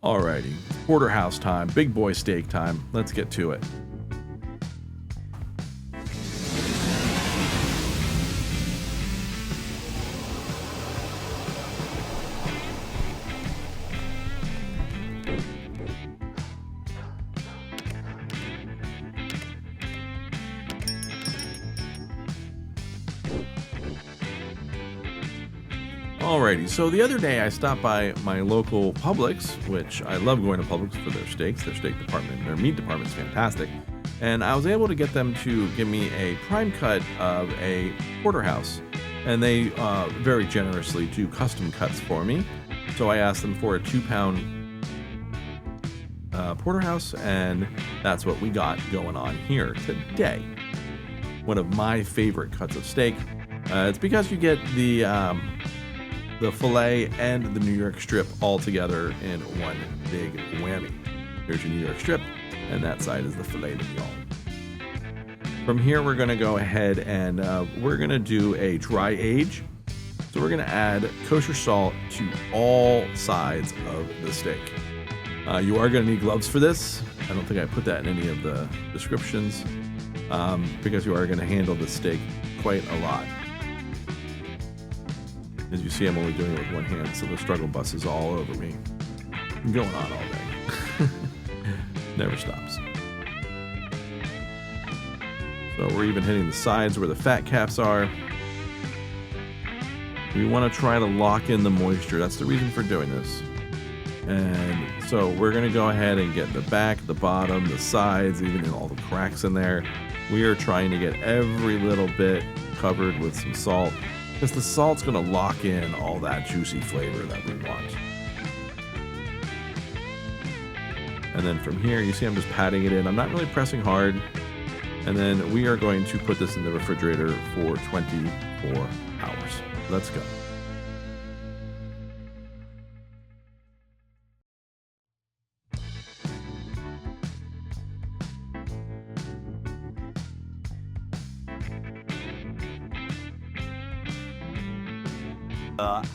Alrighty, Porterhouse time, big boy steak time. Let's get to it. Alrighty, so the other day I stopped by my local Publix, which I love going to Publix for their steaks. Their steak department, their meat department's fantastic. And I was able to get them to give me a prime cut of a Porterhouse. And they very generously do custom cuts for me. So I asked them for a 2-pound Porterhouse, and that's what we got going on here today. One of my favorite cuts of steak. It's because you get the filet and the New York strip all together in one big whammy. Here's your New York strip, and that side is the filet mignon. From here, we're going to go ahead and we're going to do a dry age. So we're going to add kosher salt to all sides of the steak. You are going to need gloves for this. I don't think I put that in any of the descriptions because you are going to handle the steak quite a lot. As you see, I'm only doing it with one hand, so the struggle bus is all over me. I'm going on all day. Never stops. So we're even hitting the sides where the fat caps are. We want to try to lock in the moisture. That's the reason for doing this. And so we're going to go ahead and get the back, the bottom, the sides, even in all the cracks in there. We are trying to get every little bit covered with some salt, because the salt's going to lock in all that juicy flavor that we want. And then from here, you see I'm just patting it in. I'm not really pressing hard. And then we are going to put this in the refrigerator for 24 hours. Let's go.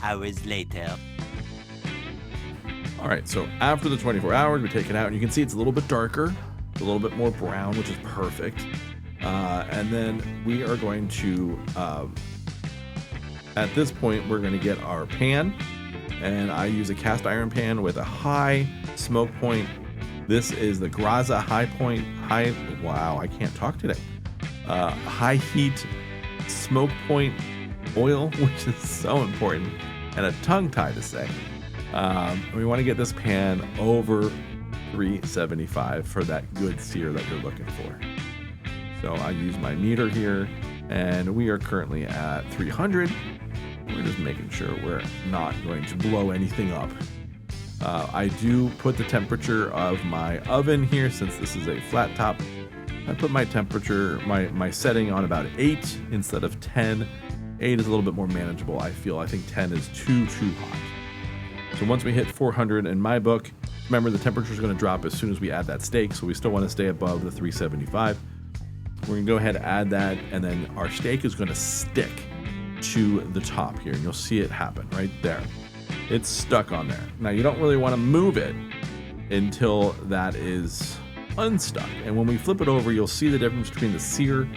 Hours later. All right, so after the 24 hours, we take it out, and you can see it's a little bit darker, a little bit more brown, which is perfect. And then we are going to, at this point, we're going to get our pan, and I use a cast iron pan with a high smoke point. This is the Graza wow, I can't talk today. High heat smoke point oil, which is so important, and a tongue tie to say. We want to get this pan over 375 for that good sear that you're looking for. So I use my meter here, and we are currently at 300. We're just making sure we're not going to blow anything up. I do put the temperature of my oven here, since this is a flat top. I put my temperature, my setting on about 8 instead of 10. 8 is a little bit more manageable, I feel. I think 10 is too hot. So once we hit 400 in my book, remember the temperature is going to drop as soon as we add that steak, so we still want to stay above the 375. We're going to go ahead and add that, and then our steak is going to stick to the top here, and you'll see it happen right there. It's stuck on there. Now, you don't really want to move it until that is unstuck. And when we flip it over, you'll see the difference between the sear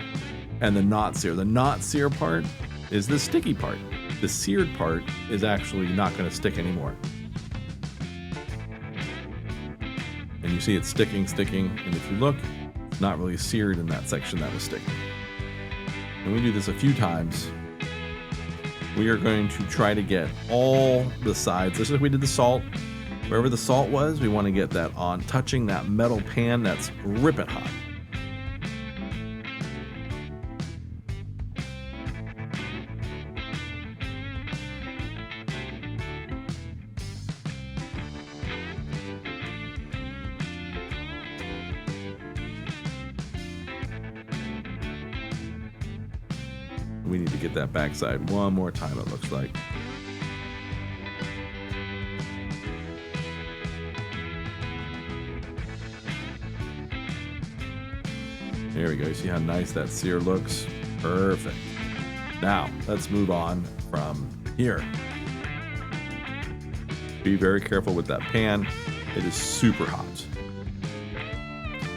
and the not sear. The not sear part is the sticky part. The seared part is actually not going to stick anymore. And you see it's sticking, and if you look, it's not really seared in that section that was sticking. And we do this a few times. We are going to try to get all the sides, just like we did the salt. Wherever the salt was, we want to get that on, touching that metal pan that's ripping hot. We need to get that backside one more time, it looks like. There we go. You see how nice that sear looks? Perfect. Now, let's move on from here. Be very careful with that pan. It is super hot.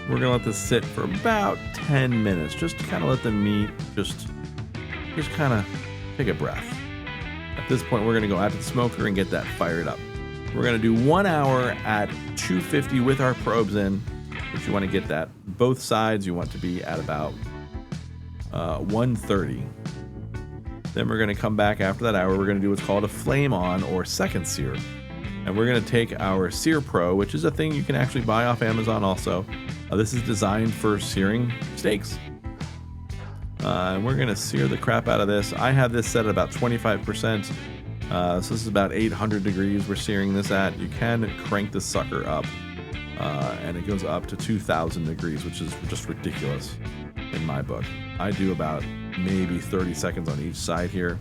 We're gonna let this sit for about 10 minutes, just to kind of let the meat just kind of take a breath. At this point, we're gonna go out to the smoker and get that fired up. We're gonna do 1 hour at 250 with our probes in, which you want to get that both sides. You want to be at about 130. Then we're gonna come back after that hour. We're gonna do what's called a flame on or second sear. And we're going to take our Sear Pro, which is a thing you can actually buy off Amazon also. This is designed for searing steaks. And we're going to sear the crap out of this. I have this set at about 25%. So this is about 800 degrees we're searing this at. You can crank this sucker up. And it goes up to 2,000 degrees, which is just ridiculous in my book. I do about maybe 30 seconds on each side here.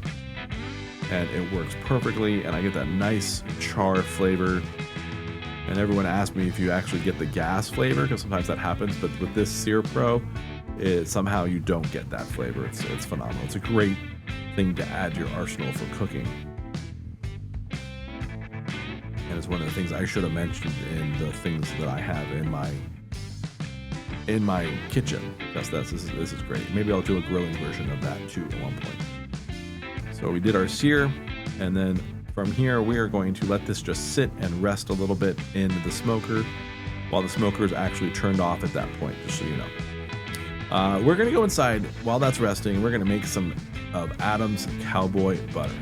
And it works perfectly, and I get that nice char flavor. And everyone asks me if you actually get the gas flavor, because sometimes that happens, but with this Sear Pro, somehow you don't get that flavor. It's phenomenal. It's a great thing to add to your arsenal for cooking. And it's one of the things I should have mentioned in the things that I have in my kitchen. This is great. Maybe I'll do a grilling version of that too at one point. So we did our sear, and then from here we are going to let this just sit and rest a little bit in the smoker while the smoker is actually turned off at that point, just so you know. We're going to go inside while that's resting. We're going to make some of Adam's cowboy butter.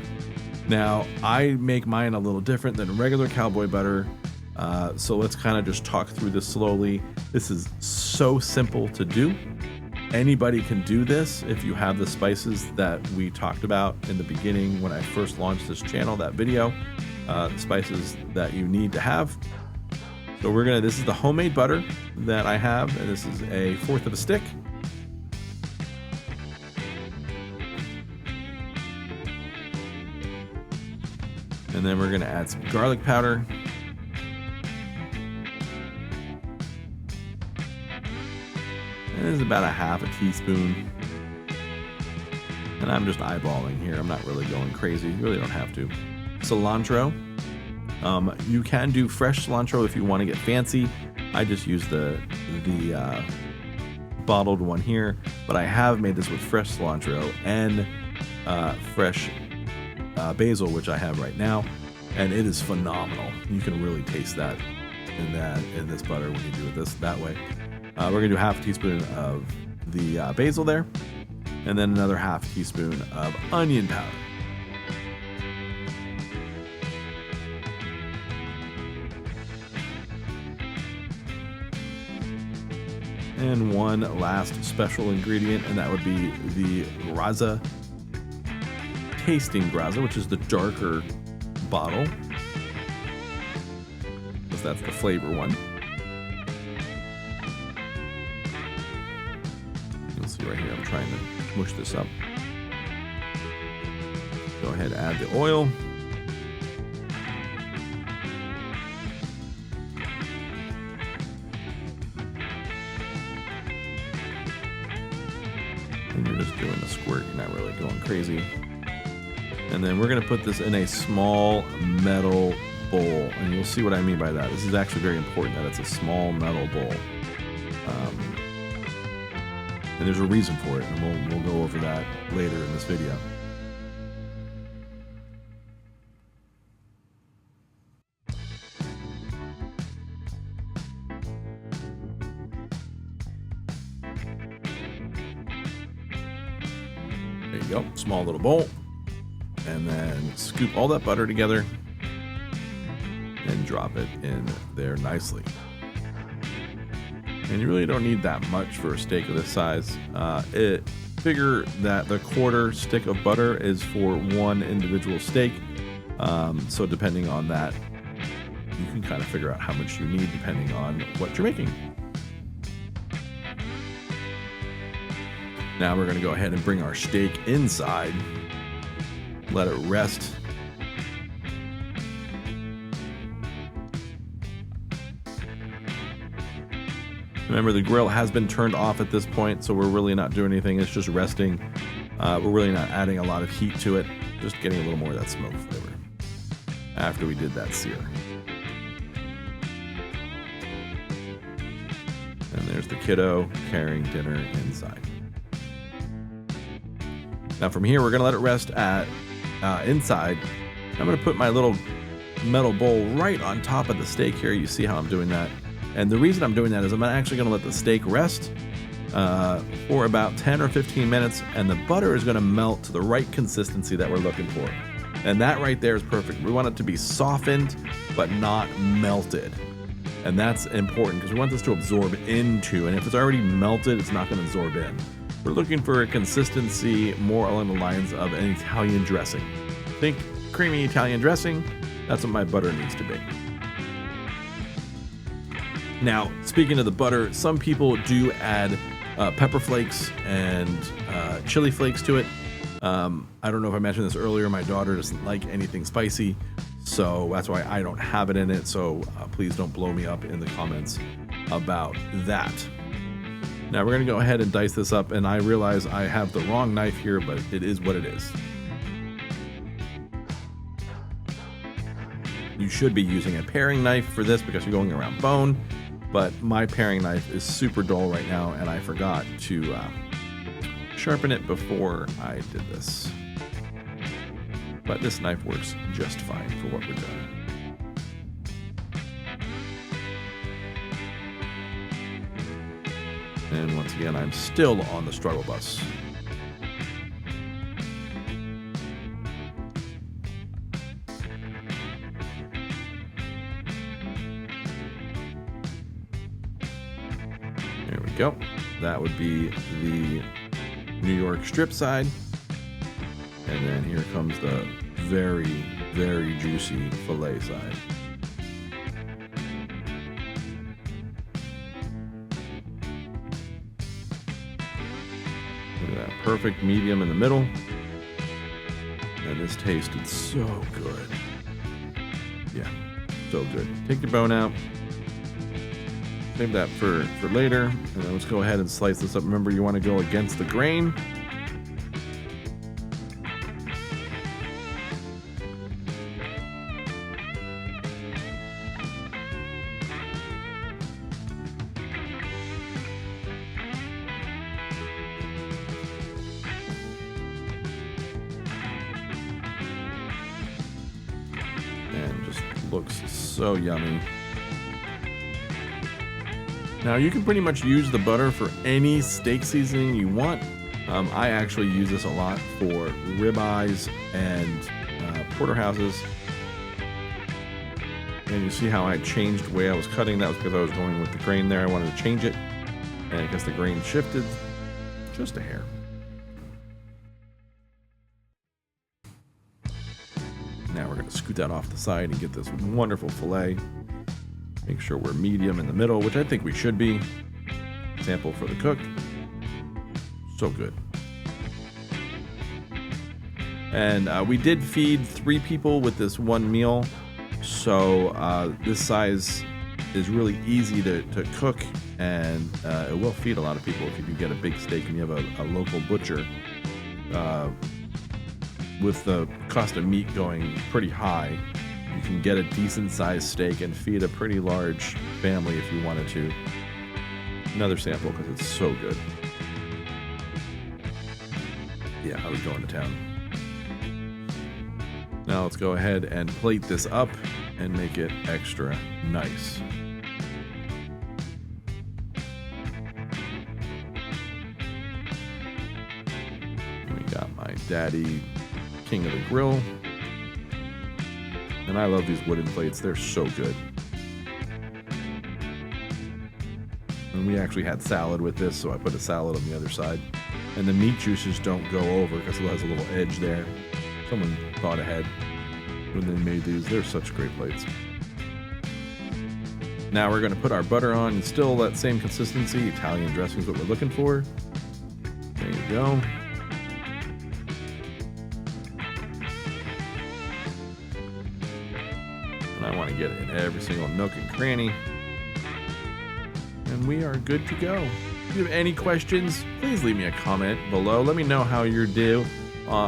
Now, I make mine a little different than regular cowboy butter, so let's kind of just talk through this slowly. This is so simple to do. Anybody can do this if you have the spices that we talked about in the beginning when I first launched this channel, that video, the spices that you need to have. So this is the homemade butter that I have, and this is 1/4 of a stick. And then we're gonna add some garlic powder. And this is about 1/2 teaspoon. And I'm just eyeballing here. I'm not really going crazy. You really don't have to. Cilantro. You can do fresh cilantro if you want to get fancy. I just use the bottled one here, but I have made this with fresh cilantro and fresh basil, which I have right now, and it is phenomenal. You can really taste that in this butter when you do it that way. We're gonna do 1/2 teaspoon of the basil there, and then another 1/2 teaspoon of onion powder. And one last special ingredient, and that would be the Graza tasting Graza, which is the darker bottle, because that's the flavor one. You'll see right here, I'm trying to mush this up. Go ahead, add the oil. And you're just doing a squirt, you're not really going crazy. And then we're gonna put this in a small metal bowl, and you'll see what I mean by that. This is actually very important that it's a small metal bowl. And there's a reason for it, and we'll go over that later in this video. There you go, small little bowl. And then scoop all that butter together and drop it in there nicely. And you really don't need that much for a steak of this size. Figure that the 1/4 stick of butter is for one individual steak. So depending on that, you can kind of figure out how much you need depending on what you're making. Now we're gonna go ahead and bring our steak inside. Let it rest. Remember, the grill has been turned off at this point, so we're really not doing anything. It's just resting. We're really not adding a lot of heat to it, just getting a little more of that smoke flavor after we did that sear. There's the kiddo carrying dinner inside. Now from here, we're going to let it rest at inside. I'm going to put my little metal bowl right on top of the steak here. You see how I'm doing that. And the reason I'm doing that is I'm actually going to let the steak rest for about 10 or 15 minutes, and the butter is going to melt to the right consistency that we're looking for. And that right there is perfect. We want it to be softened, but not melted. And that's important because we want this to absorb into, and if it's already melted, it's not going to absorb in. We're looking for a consistency more along the lines of an Italian dressing. Think creamy Italian dressing. That's what my butter needs to be. Now, speaking of the butter, some people do add pepper flakes and chili flakes to it. I don't know if I mentioned this earlier. My daughter doesn't like anything spicy, so that's why I don't have it in it. So please don't blow me up in the comments about that. Now we're going to go ahead and dice this up, and I realize I have the wrong knife here, but it is what it is. You should be using a paring knife for this because you're going around bone, but my paring knife is super dull right now, and I forgot to sharpen it before I did this. But this knife works just fine for what we're doing. And once again, I'm still on the struggle bus. There we go. That would be the New York strip side. And then here comes the very, very juicy filet side. Look at that perfect medium in the middle. And this tasted so good. Yeah, so good. Take your bone out. Save that for later. And then let's go ahead and slice this up. Remember, you want to go against the grain. And just looks so yummy. Now you can pretty much use the butter for any steak seasoning you want. I actually use this a lot for ribeyes and porterhouses. And you see how I changed the way I was cutting. That was because I was going with the grain there. I wanted to change it, and because the grain shifted just a hair. Now we're going to scoot that off the side and get this wonderful filet. Make sure we're medium in the middle, which I think we should be. Sample for the cook. So good. And we did feed 3 people with this one meal. So this size is really easy to cook, and it will feed a lot of people if you get a big steak and you have a local butcher. With the cost of meat going pretty high, you can get a decent sized steak and feed a pretty large family if you wanted to. Another sample because it's so good. Yeah, I was going to town. Now let's go ahead and plate this up and make it extra nice. We got my daddy king of the grill. And I love these wooden plates. They're so good. And we actually had salad with this, so I put a salad on the other side. And the meat juices don't go over because it has a little edge there. Someone thought ahead when they made these. They're such great plates. Now we're going to put our butter on, and still that same consistency. Italian dressing is what we're looking for. There you go. And I want to get it in every single nook and cranny. And we are good to go. If you have any questions, please leave me a comment below. Let me know how you're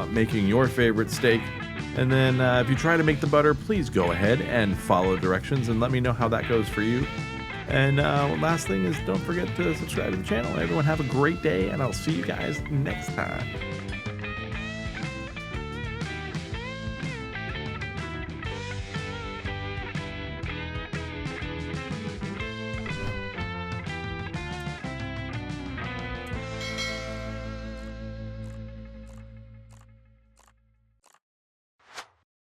making your favorite steak. And then if you try to make the butter, please go ahead and follow directions and let me know how that goes for you. And last thing is don't forget to subscribe to the channel. Everyone have a great day, and I'll see you guys next time.